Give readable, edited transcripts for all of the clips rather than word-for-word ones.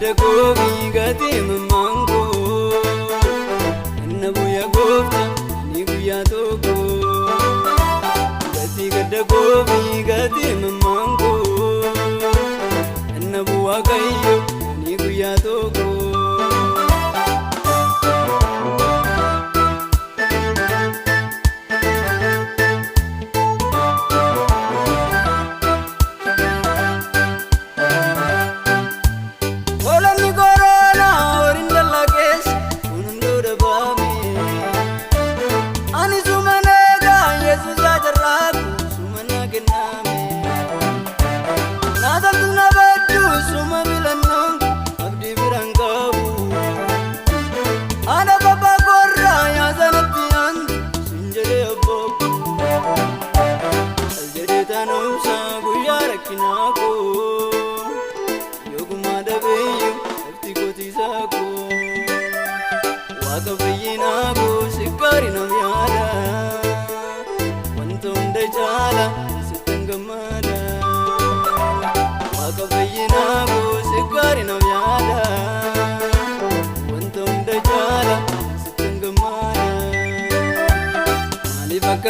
gadako bigati mamango Nabu ya gofta ni guya toko Gati gadako bigati mamango Nabu wakayo ni guya toko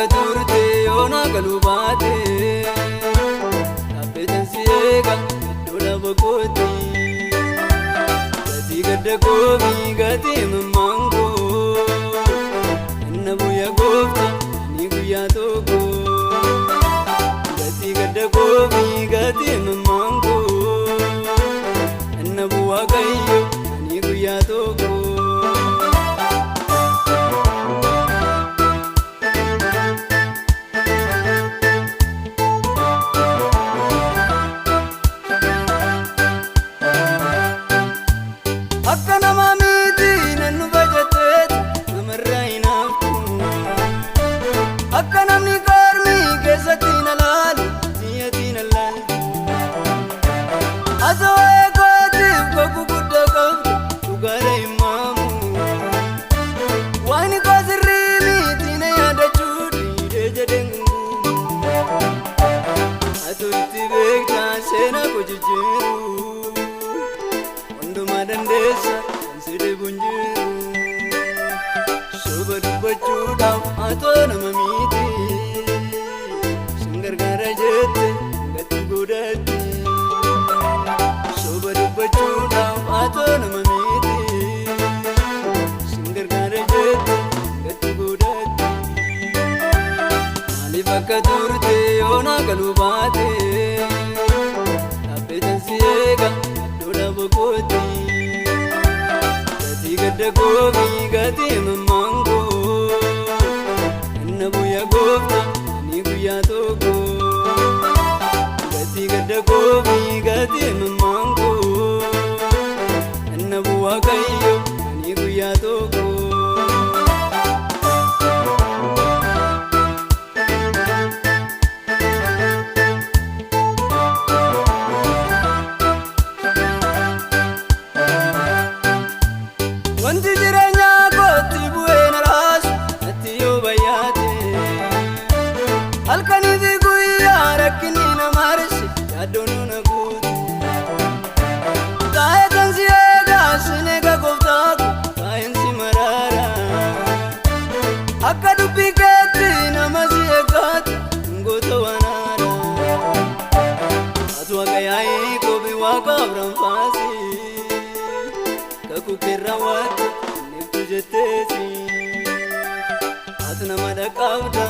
Turte ona galubate Tapetan siega dola bokoti Gati gadako bigati mamango Nabu ya gofta ni guya toko Gati gadako bigati mamango Nabu wakayo ni guya toko Turte ona galubate Tapetan siega dola bokoti Gati gadako bigati mamango Nabu ya gofta ni guya toko Gati gadako bigati mamango Nabu wakayo ni guya toko Kukirrawat niftu jettesi atna madaqabda